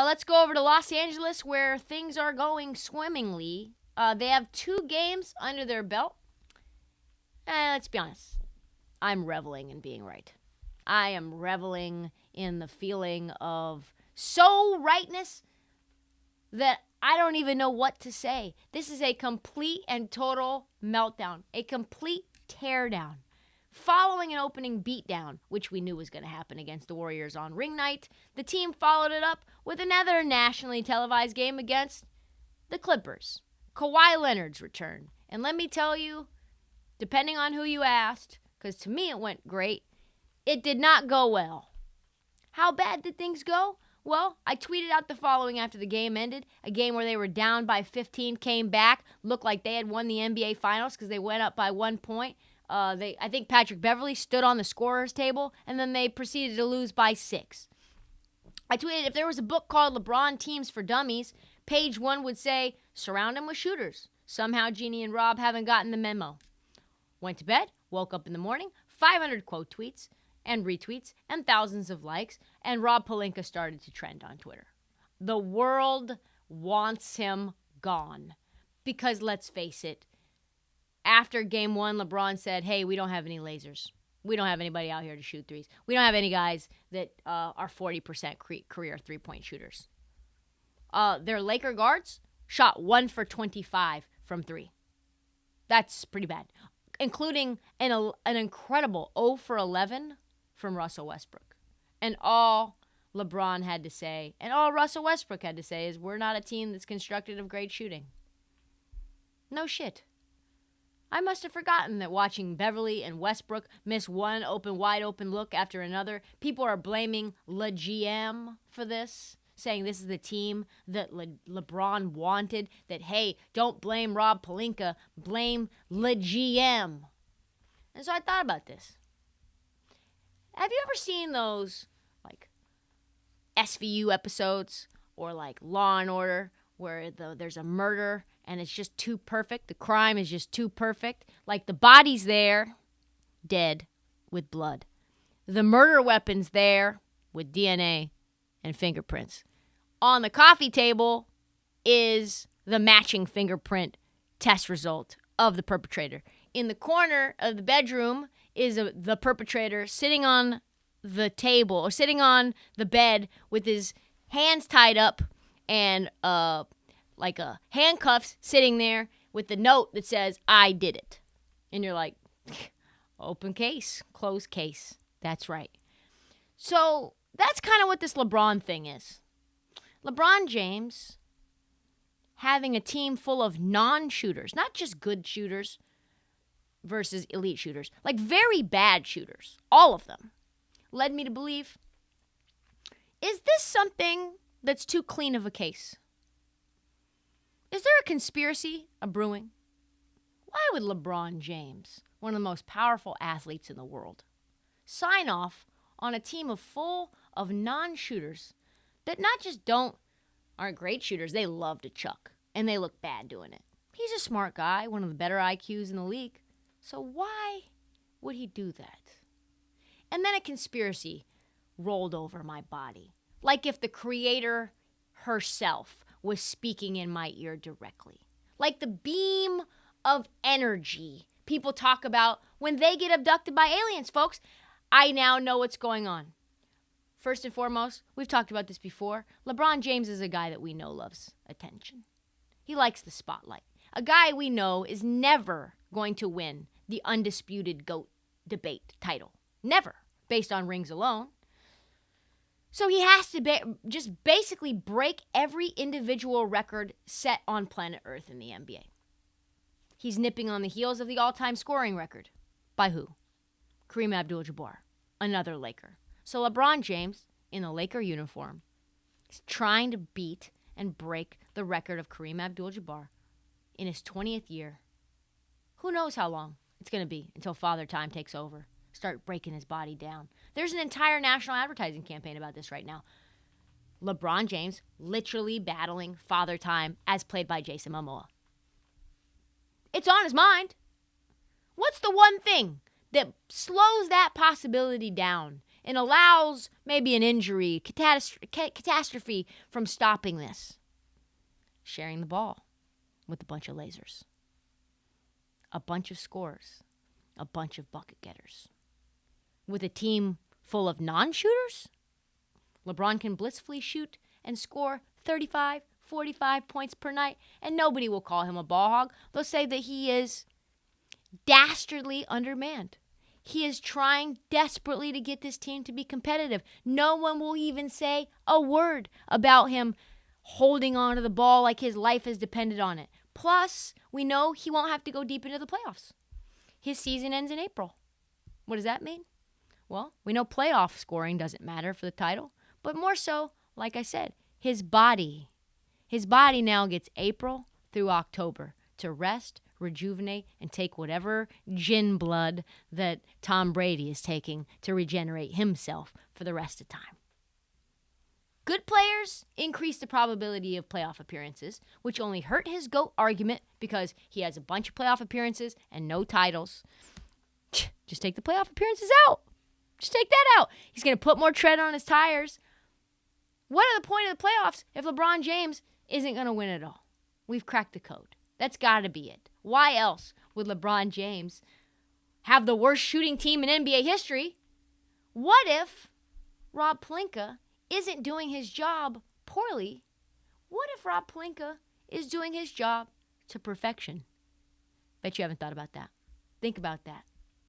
Let's go over to Los Angeles, where things are going swimmingly. They have 2 games under their belt. Let's be honest. I'm reveling in being right. I am reveling in the feeling of so rightness that I don't even know what to say. This is a complete and total meltdown, a complete teardown. Following an opening beatdown, which we knew was going to happen against the Warriors on ring night, the team followed it up with another nationally televised game against the Clippers. Kawhi Leonard's return. And let me tell you, depending on who you asked, because to me it went great, it did not go well. How bad did things go? Well, I tweeted out the following after the game ended. A game where they were down by 15, came back, looked like they had won the NBA Finals because they went up by 1 point. I think Patrick Beverley stood on the scorer's table, and then they proceeded to lose by 6. I tweeted, if there was a book called LeBron Teams for Dummies, page 1 would say, surround him with shooters. Somehow Jeannie and Rob haven't gotten the memo. Went to bed, woke up in the morning, 500 quote tweets and retweets and thousands of likes, and Rob Pelinka started to trend on Twitter. The world wants him gone. Because let's face it, after game 1, LeBron said, hey, we don't have any lasers. We don't have anybody out here to shoot threes. We don't have any guys that are 40% career three-point shooters. Their Laker guards shot 1 for 25 from 3. That's pretty bad, including an incredible 0 for 11 from Russell Westbrook. And all LeBron had to say, and all Russell Westbrook had to say, is we're not a team that's constructed of great shooting. No shit. I must have forgotten that watching Beverly and Westbrook miss one wide open look after another, people are blaming GM for this, saying this is the team that LeBron wanted, that, hey, don't blame Rob Pelinka, blame GM. And so I thought about this. Have you ever seen those, like, SVU episodes or, like, Law and Order where there's a murder and it's just too perfect? The crime is just too perfect. Like, the body's there, dead, with blood. The murder weapon's there with DNA and fingerprints. On the coffee table is the matching fingerprint test result of the perpetrator. In the corner of the bedroom is the perpetrator sitting on the table or sitting on the bed with his hands tied up and like a handcuffs sitting there with the note that says, I did it. And you're like, open case, closed case. That's right. So that's kind of what this LeBron thing is. LeBron James having a team full of non-shooters, not just good shooters versus elite shooters, like very bad shooters, all of them, led me to believe, is this something that's too clean of a case? Is there a conspiracy brewing? Why would LeBron James, one of the most powerful athletes in the world, sign off on a team full of non-shooters that not just aren't great shooters, they love to chuck, and they look bad doing it? He's a smart guy, one of the better IQs in the league. So why would he do that? And then a conspiracy rolled over my body, like if the creator herself was speaking in my ear directly. Like the beam of energy people talk about when they get abducted by aliens, folks. I now know what's going on. First and foremost, we've talked about this before, LeBron James is a guy that we know loves attention. He likes the spotlight. A guy we know is never going to win the undisputed GOAT debate title. Never, based on rings alone. So he has to just basically break every individual record set on planet Earth in the NBA. He's nipping on the heels of the all-time scoring record. By who? Kareem Abdul-Jabbar, another Laker. So LeBron James, in the Laker uniform, is trying to beat and break the record of Kareem Abdul-Jabbar in his 20th year. Who knows how long it's going to be until Father Time takes over. Start breaking his body down. There's an entire national advertising campaign about this right now. LeBron James literally battling Father Time as played by Jason Momoa. It's on his mind. What's the one thing that slows that possibility down and allows maybe an injury, catastrophe from stopping this? Sharing the ball with a bunch of lasers, a bunch of scorers, a bunch of bucket getters. With a team full of non-shooters, LeBron can blissfully shoot and score 35, 45 points per night, and nobody will call him a ball hog. They'll say that he is dastardly undermanned. He is trying desperately to get this team to be competitive. No one will even say a word about him holding on to the ball like his life has depended on it. Plus, we know he won't have to go deep into the playoffs. His season ends in April. What does that mean? Well, we know playoff scoring doesn't matter for the title, but more so, like I said, his body. His body now gets April through October to rest, rejuvenate, and take whatever gin blood that Tom Brady is taking to regenerate himself for the rest of time. Good players increase the probability of playoff appearances, which only hurt his GOAT argument because he has a bunch of playoff appearances and no titles. Just take the playoff appearances out. Just take that out. He's going to put more tread on his tires. What are the point of the playoffs if LeBron James isn't going to win it all? We've cracked the code. That's got to be it. Why else would LeBron James have the worst shooting team in NBA history? What if Rob Pelinka isn't doing his job poorly? What if Rob Pelinka is doing his job to perfection? Bet you haven't thought about that. Think about that.